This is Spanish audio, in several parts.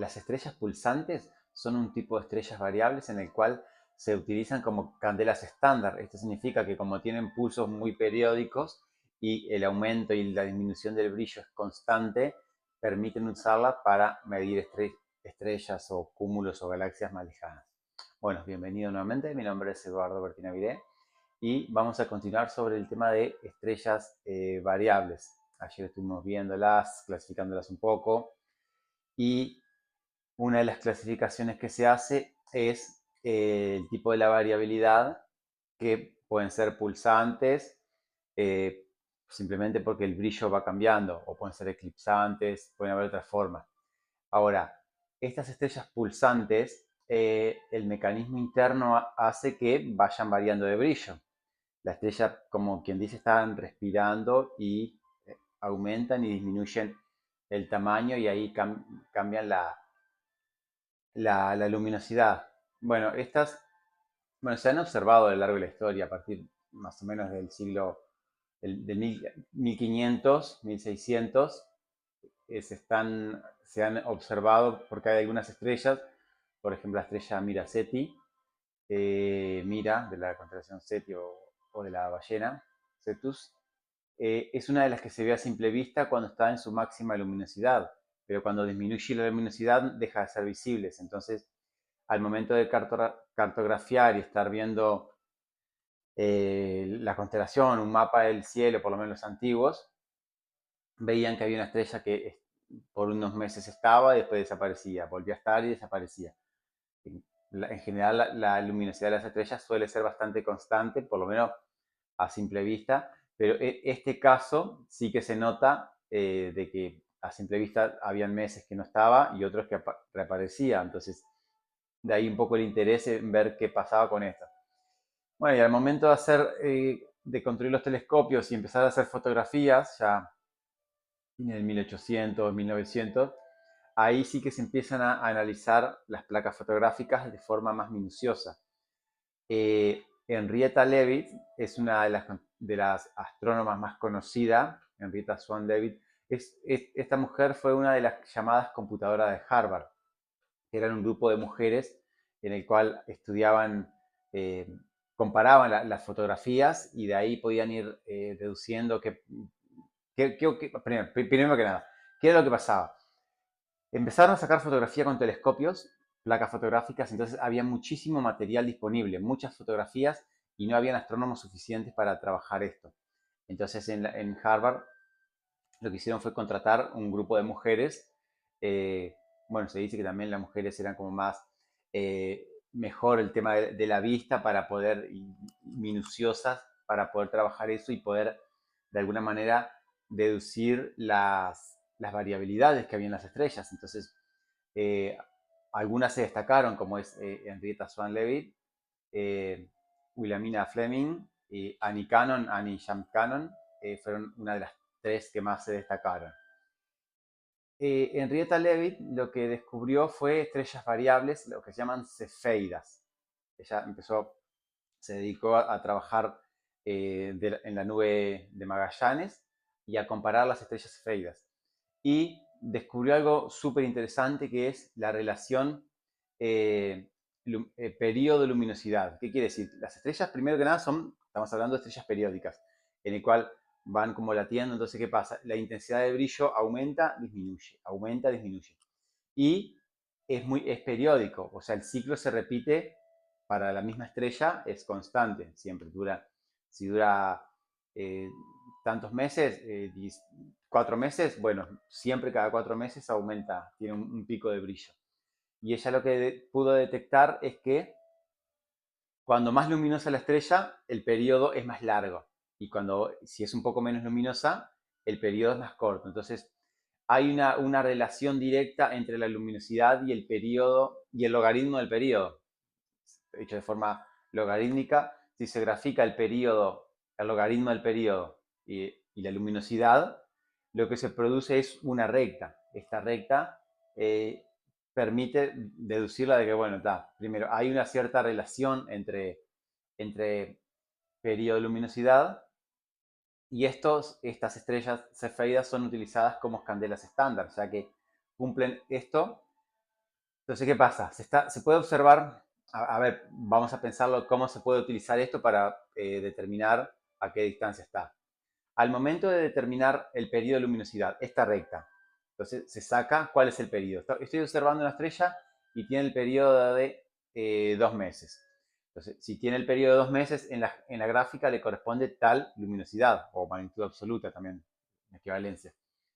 Las estrellas pulsantes son un tipo de estrellas variables en el cual se utilizan como candelas estándar. Esto significa que como tienen pulsos muy periódicos y el aumento y la disminución del brillo es constante, permiten usarlas para medir estrellas o cúmulos o galaxias más lejanas. Bueno, bienvenido nuevamente. Mi nombre es Eduardo Bertinaviré y vamos a continuar sobre el tema de estrellas variables. Ayer estuvimos viéndolas, clasificándolas un poco y una de las clasificaciones que se hace es el tipo de la variabilidad, que pueden ser pulsantes, eh, simplemente porque el brillo va cambiando, o pueden ser eclipsantes, pueden haber otras formas. Ahora, estas estrellas pulsantes, el mecanismo interno hace que vayan variando de brillo. La estrella, como quien dice, están respirando y aumentan y disminuyen el tamaño y ahí cambian la luminosidad. Bueno, se han observado a lo largo de la historia, a partir más o menos del siglo del 1500, 1600, se han observado porque hay algunas estrellas, por ejemplo la estrella Mira Ceti, Mira de la constelación Ceti o de la ballena, Cetus, es una de las que se ve a simple vista cuando está en su máxima luminosidad, pero cuando disminuye la luminosidad deja de ser visibles. Entonces, al momento de cartografiar y estar viendo la constelación, un mapa del cielo, por lo menos los antiguos, veían que había una estrella que por unos meses estaba y después desaparecía, volvía a estar y desaparecía. En general, la luminosidad de las estrellas suele ser bastante constante, por lo menos a simple vista, pero este caso sí que se nota de que a simple vista habían meses que no estaba y otros que reaparecía. Entonces, de ahí un poco el interés en ver qué pasaba con esto. Bueno, y al momento de de construir los telescopios y empezar a hacer fotografías, ya en el 1800, 1900, ahí sí que se empiezan a analizar las placas fotográficas de forma más minuciosa. Henrietta Leavitt es una de las astrónomas más conocidas, Henrietta Swan Leavitt. Esta mujer fue una de las llamadas computadoras de Harvard, que eran un grupo de mujeres en el cual estudiaban, eh, comparaban las fotografías y de ahí podían ir deduciendo primero que nada, ¿qué era lo que pasaba? Empezaron a sacar fotografía con telescopios, placas fotográficas, entonces había muchísimo material disponible, muchas fotografías y no habían astrónomos suficientes para trabajar esto. Entonces en Harvard lo que hicieron fue contratar un grupo de mujeres. eh, bueno, se dice que también las mujeres eran como más mejor el tema de la vista para poder, y minuciosas para poder trabajar eso y poder de alguna manera deducir las variabilidades que había en las estrellas. Entonces, eh, algunas se destacaron, como es Henrietta Swan Leavitt, eh, Wilhelmina Fleming y Annie Jump Cannon, fueron una de las tres que más se destacaron. Henrietta Leavitt lo que descubrió fue estrellas variables, lo que se llaman cefeidas. Ella se dedicó a trabajar en la nube de Magallanes y a comparar las estrellas cefeidas. Y descubrió algo súper interesante que es la relación eh, periodo de luminosidad. ¿Qué quiere decir? Las estrellas, primero que nada, estamos hablando de estrellas periódicas, en el cual van como latiendo. Entonces, ¿qué pasa? La intensidad de brillo aumenta, disminuye. Y es periódico, o sea, el ciclo se repite para la misma estrella, es constante, siempre dura. Si dura eh, tantos meses, 4 meses, bueno, siempre cada 4 meses aumenta, tiene un pico de brillo. Y ella lo que pudo detectar es que cuando más luminosa la estrella, el periodo es más largo. Y si es un poco menos luminosa, el periodo es más corto. Entonces, hay una relación directa entre la luminosidad y el periodo y el logaritmo del periodo. Hecho de forma logarítmica, si se grafica el logaritmo del periodo y la luminosidad, lo que se produce es una recta. Esta recta eh, permite deducirla de que, bueno, primero, hay una cierta relación entre periodo y luminosidad y estas estrellas cefeidas son utilizadas como candelas estándar, ya que cumplen esto Entonces, ¿qué pasa? Se puede observar, a ver, vamos a pensarlo, cómo se puede utilizar esto para determinar a qué distancia está. Al momento de determinar el periodo de luminosidad, esta recta, entonces se saca cuál es el periodo. Estoy observando una estrella y tiene el periodo de 2 meses. Entonces, si tiene el periodo de 2 meses, en la gráfica le corresponde tal luminosidad o magnitud absoluta también, en equivalencia.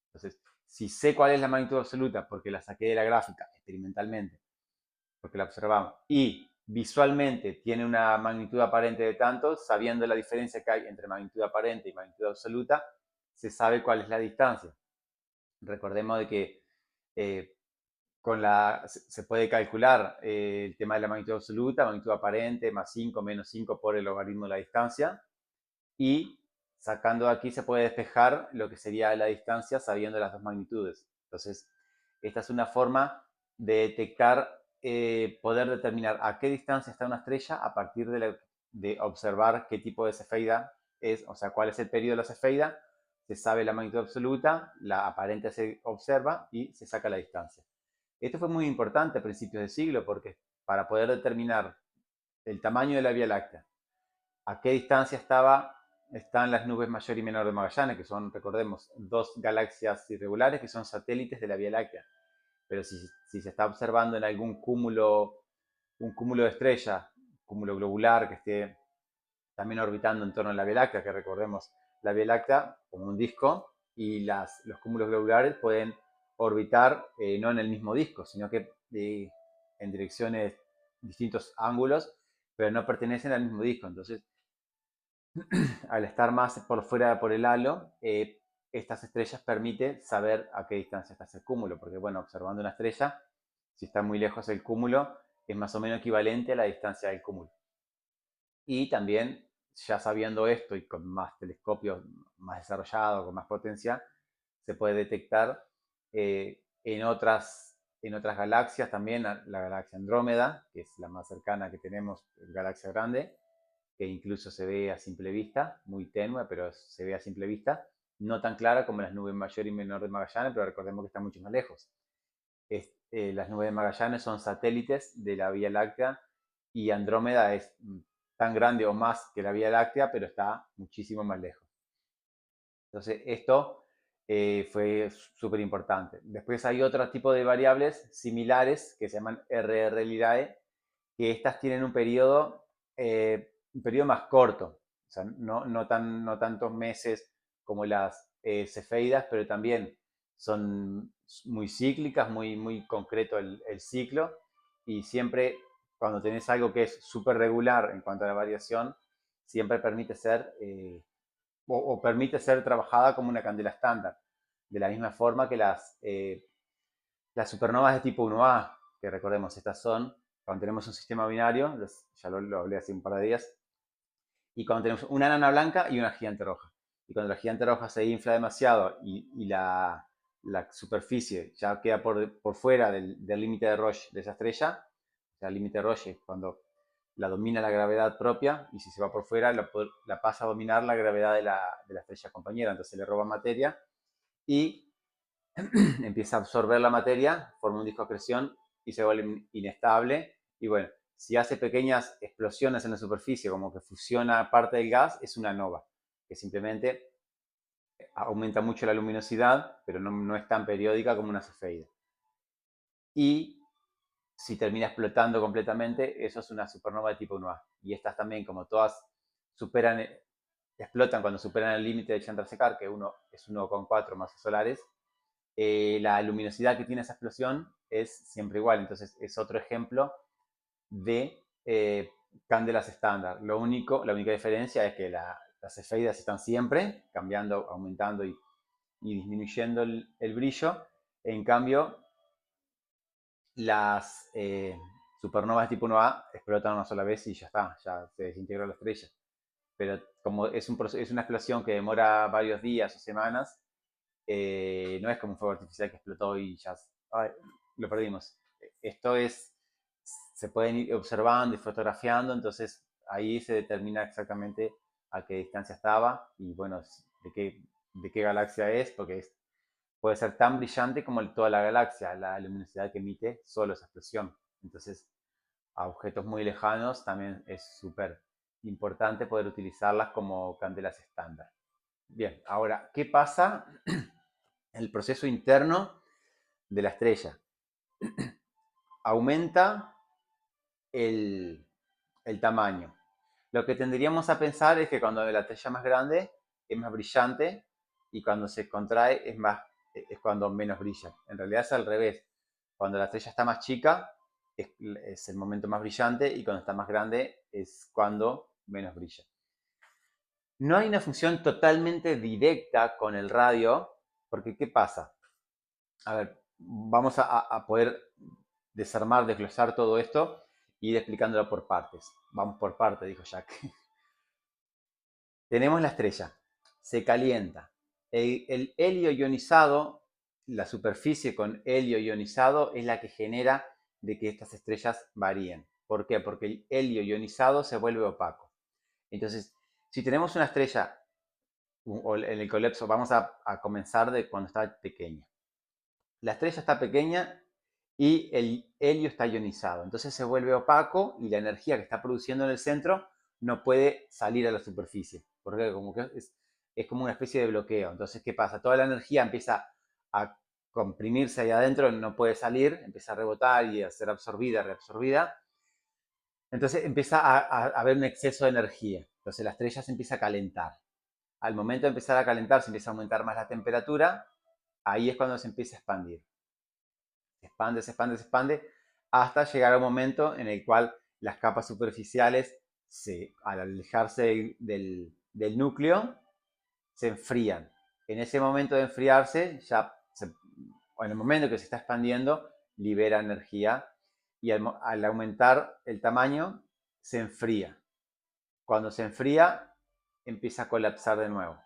Entonces, si sé cuál es la magnitud absoluta porque la saqué de la gráfica experimentalmente, porque la observamos, y visualmente tiene una magnitud aparente de tanto, sabiendo la diferencia que hay entre magnitud aparente y magnitud absoluta, se sabe cuál es la distancia. Recordemos de que eh, se puede calcular el tema de la magnitud absoluta, magnitud aparente, más 5, menos 5 por el logaritmo de la distancia, y sacando de aquí se puede despejar lo que sería la distancia sabiendo las dos magnitudes. Entonces, esta es una forma de detectar, poder determinar a qué distancia está una estrella a partir de observar qué tipo de cefeida es, o sea, cuál es el periodo de la cefeida, se sabe la magnitud absoluta, la aparente se observa y se saca la distancia. Esto fue muy importante a principios del siglo porque para poder determinar el tamaño de la Vía Láctea, a qué distancia están las nubes mayor y menor de Magallanes, que son, recordemos, dos galaxias irregulares que son satélites de la Vía Láctea. Pero si se está observando en algún cúmulo, un cúmulo de estrellas, cúmulo globular que esté también orbitando en torno a la Vía Láctea, que recordemos la Vía Láctea como un disco, y los cúmulos globulares pueden orbitar no en el mismo disco, sino que en direcciones, distintos ángulos, pero no pertenecen al mismo disco. Entonces, al estar más por fuera por el halo, estas estrellas permiten saber a qué distancia está ese cúmulo, porque bueno, observando una estrella, si está muy lejos el cúmulo, es más o menos equivalente a la distancia del cúmulo. Y también, ya sabiendo esto y con más telescopios más desarrollados, con más potencia, se puede detectar en otras galaxias también, la galaxia Andrómeda, que es la más cercana que tenemos, galaxia grande, que incluso se ve a simple vista, muy tenue, pero se ve a simple vista, no tan clara como las nubes mayor y menor de Magallanes, pero recordemos que está mucho más lejos. Las nubes de Magallanes son satélites de la Vía Láctea y Andrómeda es tan grande o más que la Vía Láctea, pero está muchísimo más lejos. Entonces, esto fue súper importante. Después hay otro tipo de variables similares que se llaman RR que estas tienen un periodo más corto, o sea, no tantos meses como las cefeidas, pero también son muy cíclicas, muy concreto el ciclo, y siempre cuando tenés algo que es súper regular en cuanto a la variación, siempre permite ser, o permite ser trabajada como una candela estándar, de la misma forma que las supernovas de tipo 1A, que recordemos, estas son cuando tenemos un sistema binario, ya lo hablé hace un par de días, y cuando tenemos una enana blanca y una gigante roja. Y cuando la gigante roja se infla demasiado y la superficie ya queda por fuera del límite de Roche de esa estrella, o sea, el límite de Roche es cuando la domina la gravedad propia, y si se va por fuera la pasa a dominar la gravedad de la estrella compañera, entonces le roba materia y empieza a absorber la materia, forma un disco de acreción y se vuelve inestable. Y bueno, si hace pequeñas explosiones en la superficie, como que fusiona parte del gas, es una nova, que simplemente aumenta mucho la luminosidad, pero no es tan periódica como una cefeida. Y si termina explotando completamente, eso es una supernova de tipo 1A. Y estas también, como todas explotan cuando superan el límite de Chandrasekhar, que es 1,4 masas solares, la luminosidad que tiene esa explosión es siempre igual. Entonces es otro ejemplo de candelas estándar. La única diferencia es que las cefeidas están siempre cambiando, aumentando y disminuyendo el brillo. En cambio, las supernovas tipo 1A explotan una sola vez y ya está, ya se desintegró la estrella. Pero como es una explosión que demora varios días o semanas, no es como un fuego artificial que explotó y ya lo perdimos. Esto se pueden ir observando y fotografiando, entonces ahí se determina exactamente a qué distancia estaba y bueno, de qué galaxia es, porque puede ser tan brillante como toda la galaxia, la luminosidad que emite solo esa explosión. Entonces, a objetos muy lejanos también es súper importante poder utilizarlas como candelas estándar. Bien, ahora, ¿qué pasa en el proceso interno de la estrella? Aumenta el tamaño. Lo que tendríamos a pensar es que cuando la estrella es más grande es más brillante y cuando se contrae es cuando menos brilla. En realidad es al revés. Cuando la estrella está más chica es el momento más brillante y cuando está más grande es cuando menos brilla. No hay una función totalmente directa con el radio, porque ¿qué pasa? A ver, vamos a poder desarmar, desglosar todo esto y ir explicándolo por partes. Vamos por partes, dijo Jack. Tenemos la estrella, se calienta. El helio ionizado, la superficie con helio ionizado es la que genera de que estas estrellas varíen. ¿Por qué? Porque el helio ionizado se vuelve opaco. Entonces, si tenemos una estrella o en el colapso, vamos a comenzar de cuando está pequeña. La estrella está pequeña y el helio está ionizado. Entonces se vuelve opaco y la energía que está produciendo en el centro no puede salir a la superficie. Porque como que es como una especie de bloqueo. Entonces, ¿qué pasa? Toda la energía empieza a comprimirse ahí adentro, no puede salir, empieza a rebotar y a ser absorbida, reabsorbida. Entonces empieza a haber un exceso de energía. Entonces la estrella se empieza a calentar. Al momento de empezar a calentar, se empieza a aumentar más la temperatura. Ahí es cuando se empieza a expandir. Se expande, se expande, se expande, hasta llegar a un momento en el cual las capas superficiales, al alejarse del núcleo, se enfrían. En ese momento de enfriarse, en el momento que se está expandiendo, libera energía y al aumentar el tamaño, se enfría. Cuando se enfría, empieza a colapsar de nuevo.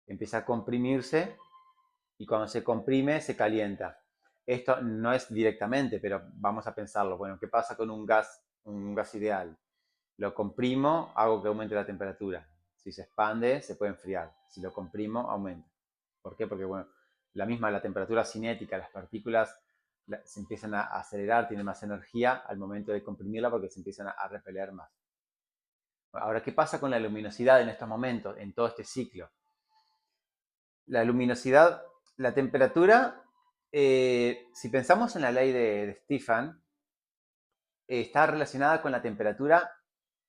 Empieza a comprimirse y cuando se comprime, se calienta. Esto no es directamente, pero vamos a pensarlo. Bueno, ¿qué pasa con un gas ideal? Lo comprimo, hago que aumente la temperatura. Si se expande, se puede enfriar. Si lo comprimo, aumenta. ¿Por qué? Porque, bueno, la temperatura cinética, las partículas se empiezan a acelerar, tienen más energía al momento de comprimirla porque se empiezan a repeler más. Ahora, ¿qué pasa con la luminosidad en estos momentos, en todo este ciclo? La luminosidad, la temperatura, si pensamos en la ley de Stefan, está relacionada con la temperatura,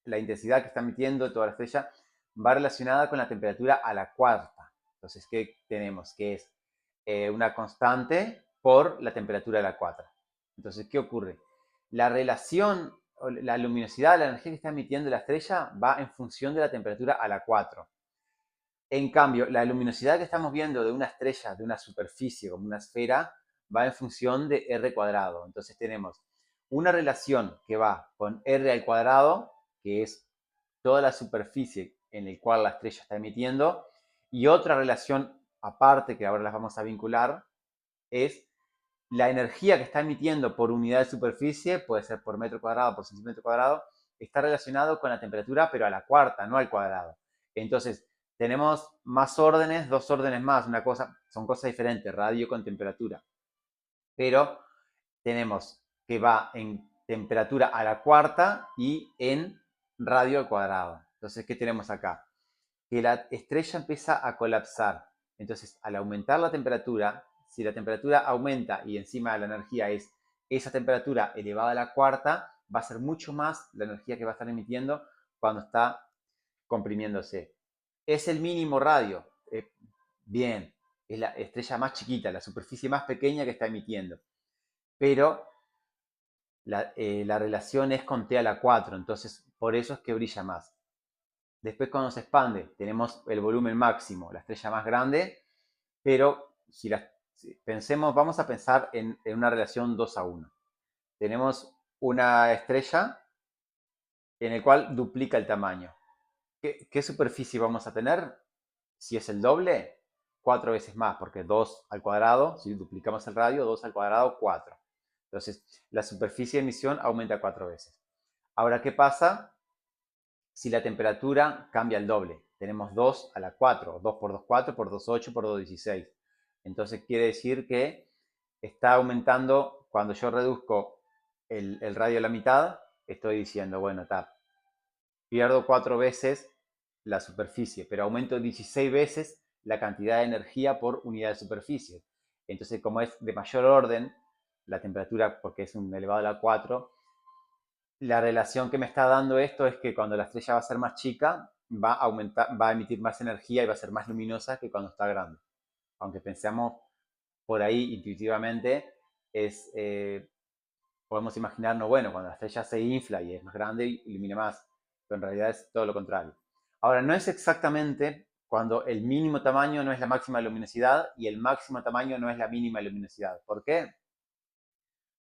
la intensidad que está emitiendo toda la estrella va relacionada con la temperatura a la cuarta. Entonces, ¿qué tenemos? Que es una constante por la temperatura a la cuarta. Entonces, ¿qué ocurre? La relación, la luminosidad, la energía que está emitiendo la estrella va en función de la temperatura a la 4. En cambio, la luminosidad que estamos viendo de una estrella, de una superficie, como una esfera, va en función de r cuadrado. Entonces tenemos una relación que va con r al cuadrado, que es toda la superficie en la cual la estrella está emitiendo, y otra relación aparte, que ahora las vamos a vincular, es la energía que está emitiendo por unidad de superficie, puede ser por metro cuadrado, por centímetro cuadrado, está relacionado con la temperatura, pero a la cuarta, no al cuadrado. Entonces, tenemos más órdenes, dos órdenes más, son cosas diferentes, radio con temperatura. Pero tenemos que va en temperatura a la cuarta y en radio al cuadrado. Entonces, ¿qué tenemos acá? Que la estrella empieza a colapsar. Entonces, al aumentar la temperatura, si la temperatura aumenta y encima la energía es esa temperatura elevada a la cuarta, va a ser mucho más la energía que va a estar emitiendo cuando está comprimiéndose. Es el mínimo radio. Bien, es la estrella más chiquita, la superficie más pequeña que está emitiendo. Pero la relación es con T a la 4, entonces por eso es que brilla más. Después cuando se expande, tenemos el volumen máximo, la estrella más grande, pero si pensemos, vamos a pensar en una relación 2 a 1. Tenemos una estrella en la cual duplica el tamaño. ¿Qué superficie vamos a tener? Si es el doble, 4 veces más, porque 2 al cuadrado, si duplicamos el radio, 2 al cuadrado, 4. Entonces, la superficie de emisión aumenta 4 veces. Ahora, ¿qué pasa si la temperatura cambia el doble? Tenemos 2 a la 4, 2 por 2, 4, por 2, 8, por 2, 16. Entonces quiere decir que está aumentando, cuando yo reduzco el radio a la mitad, estoy diciendo, bueno, pierdo 4 veces la superficie, pero aumento 16 veces la cantidad de energía por unidad de superficie. Entonces, como es de mayor orden, la temperatura, porque es un elevado a la 4, la relación que me está dando esto es que cuando la estrella va a ser más chica, va a aumentar, va a emitir más energía y va a ser más luminosa que cuando está grande. Aunque pensemos por ahí intuitivamente, podemos imaginarnos, bueno, cuando la estrella se infla y es más grande, ilumina más, pero en realidad es todo lo contrario. Ahora, no es exactamente cuando el mínimo tamaño no es la máxima luminosidad y el máximo tamaño no es la mínima luminosidad. ¿Por qué?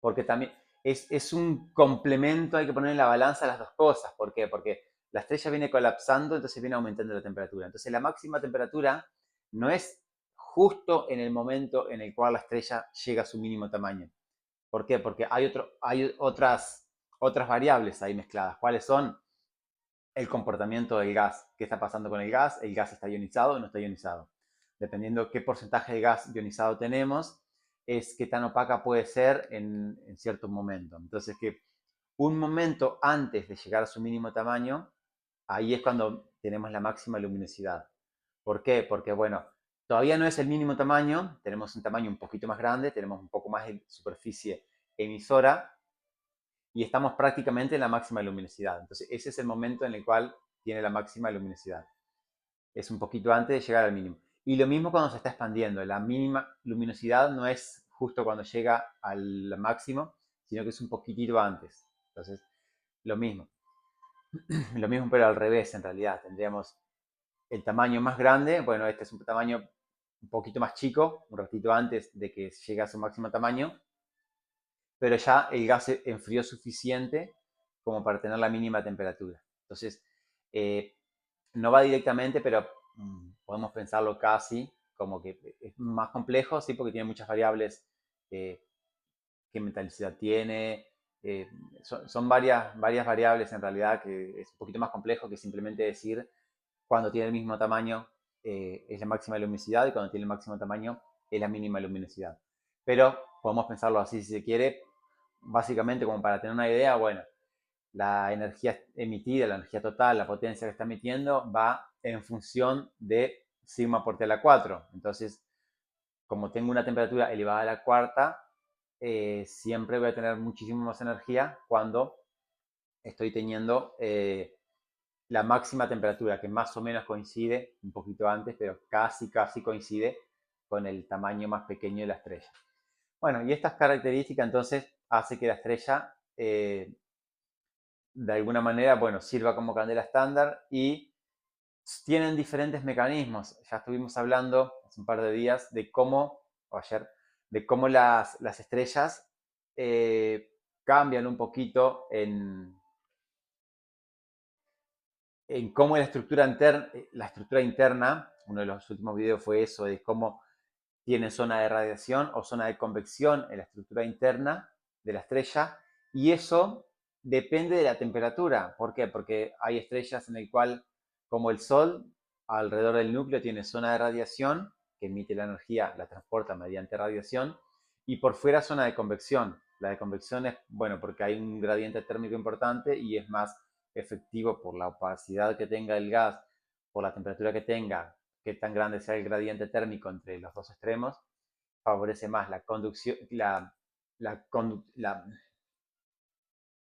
Porque también es un complemento, hay que poner en la balanza las dos cosas. ¿Por qué? Porque la estrella viene colapsando, entonces viene aumentando la temperatura. Entonces la máxima temperatura no es justo en el momento en el cual la estrella llega a su mínimo tamaño. ¿Por qué? Porque hay otras variables ahí mezcladas. ¿Cuáles son? El comportamiento del gas. ¿Qué está pasando con el gas? ¿El gas está ionizado o no está ionizado? Dependiendo qué porcentaje de gas ionizado tenemos, es qué tan opaca puede ser en cierto momento. Entonces, que un momento antes de llegar a su mínimo tamaño, ahí es cuando tenemos la máxima luminosidad. ¿Por qué? Porque, bueno, todavía no es el mínimo tamaño, tenemos un tamaño un poquito más grande, tenemos un poco más de superficie emisora y estamos prácticamente en la máxima luminosidad. Entonces, ese es el momento en el cual tiene la máxima luminosidad. Es un poquito antes de llegar al mínimo. Y lo mismo cuando se está expandiendo. La mínima luminosidad no es justo cuando llega al máximo, sino que es un poquitito antes. Entonces, lo mismo. Lo mismo, pero al revés, en realidad. Tendríamos el tamaño más grande. Bueno, este es un tamaño un poquito más chico, un ratito antes de que llegue a su máximo tamaño, pero ya el gas se enfrió suficiente como para tener la mínima temperatura. Entonces, eh, no va directamente, pero podemos pensarlo casi como que es más complejo, sí, porque tiene muchas variables, eh, qué metalicidad tiene, eh, son varias variables en realidad que es un poquito más complejo que simplemente decir cuando tiene el mismo tamaño es la máxima luminosidad y cuando tiene el máximo tamaño es la mínima luminosidad. Pero podemos pensarlo así si se quiere, básicamente como para tener una idea, bueno, la energía emitida, la energía total, la potencia que está emitiendo, va en función de sigma por T a la 4. Entonces, como tengo una temperatura elevada a la cuarta, siempre voy a tener muchísimo más energía cuando estoy teniendo la máxima temperatura, que más o menos coincide, un poquito antes, pero casi coincide con el tamaño más pequeño de la estrella. Bueno, y estas características entonces hace que la estrella de alguna manera, bueno, sirva como candela estándar y tienen diferentes mecanismos. Ya estuvimos hablando hace un par de días de cómo, o ayer, de cómo las estrellas cambian un poquito en cómo la estructura interna, uno de los últimos videos fue eso, de cómo tiene zona de radiación o zona de convección en la estructura interna de la estrella, y eso depende de la temperatura. ¿Por qué? Porque hay estrellas en el cual, como el Sol, alrededor del núcleo tiene zona de radiación, que emite la energía, la transporta mediante radiación, y por fuera zona de convección. La de convección es, bueno, porque hay un gradiente térmico importante y es más efectivo por la opacidad que tenga el gas, por la temperatura que tenga, qué tan grande sea el gradiente térmico entre los dos extremos, favorece más la conducción, la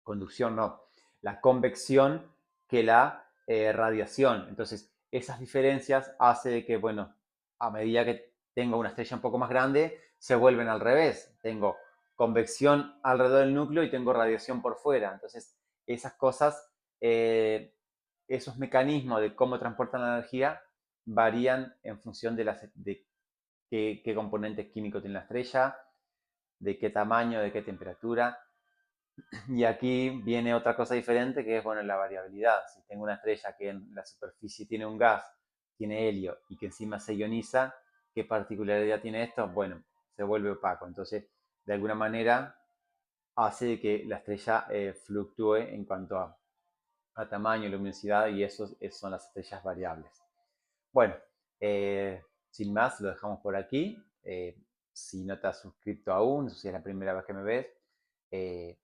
conducción no, la convección que la radiación. Entonces, esas diferencias hace que, bueno, a medida que tengo una estrella un poco más grande, se vuelven al revés. Tengo convección alrededor del núcleo y tengo radiación por fuera. Entonces, esas cosas, esos mecanismos de cómo transportan la energía varían en función de qué componentes químicos tiene la estrella, de qué tamaño, de qué temperatura. Y aquí viene otra cosa diferente que es, bueno, la variabilidad. Si tengo una estrella que en la superficie tiene un gas, tiene helio y que encima se ioniza, ¿qué particularidad tiene esto? Bueno, se vuelve opaco. Entonces, de alguna manera, hace que la estrella fluctúe en cuanto a tamaño, luminosidad, y esos son las estrellas variables. Bueno, sin más, lo dejamos por aquí. Si no te has suscrito aún, si es la primera vez que me ves, eh,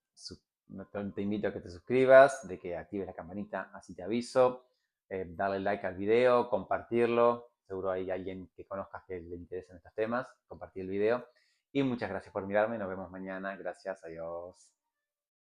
te invito a que te suscribas, de que actives la campanita, así te aviso, darle like al video, compartirlo, seguro hay alguien que conozcas que le interesen estos temas, compartir el video. Y muchas gracias por mirarme, nos vemos mañana, gracias, adiós.